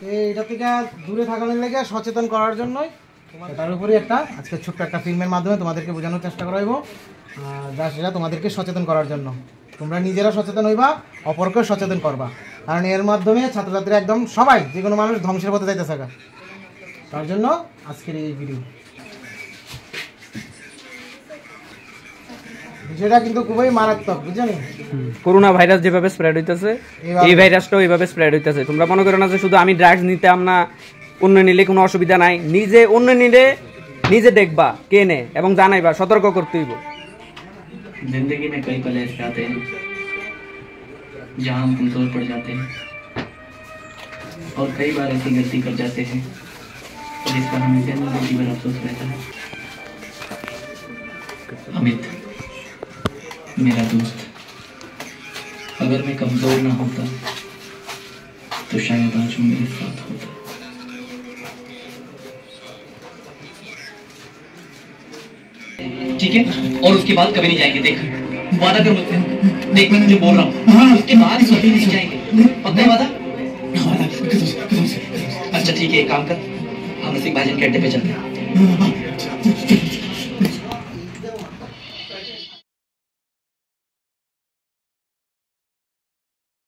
এটা থেকে দূরে থাকানোর লেগে সচেতন করার জন্যই তার উপরে একটা আজকে ছোট্ট একটা ফিল্মের মাধ্যমে তোমাদেরকে বোঝানোর চেষ্টা করাইব, যা সেটা তোমাদেরকে সচেতন করার জন্য। তোমরা নিজেরা সচেতন হইবা, অপরকেও সচেতন করবা, কারণ এর মাধ্যমে ছাত্রছাত্রীরা একদম সবাই যে কোনো মানুষ ধ্বংসের পথে যাইতে থাকা, তার জন্য আজকের এই ভিডিও। বিষয়টা কিন্তু খুবই মারাত্মক, বুঝছেন? করোনা ভাইরাস যেভাবে স্প্রেড হইতেছে, এই ভাইরাসটাও এইভাবে স্প্রেড হইতেছে। তোমরা মনে করো না যে শুধু আমি ড্রাগস নিতাম না, অন্য নিলে কোনো অসুবিধা নাই। নিজে অন্য নিলে নিজে দেখবা কে নে এবং জানাইবা, সতর্ক করতে হইব। जिंदगी में कई पल ऐसे आते हैं जहां हम कमजोर पड़ जाते हैं और कई बार ऐसी गलती कर जाते हैं जिसका हमें जिंदगी भर अफसोस रहता है। अमित मेरा दोस्त, अगर मैं कमजोर ना होता तो शायद आज वो मेरे साथ होता। ठीक है, और उसके बाद कभी नहीं जाएंगे। देख, वादा कर मुझसे। देख, मैं तुझे बोल रहा हूँ, उसके बाद कभी नहीं जाएंगे। पक्का है वादा? अच्छा ठीक है, एक काम कर, हम रसिक भाईजान के अड्डे पे चलते हैं।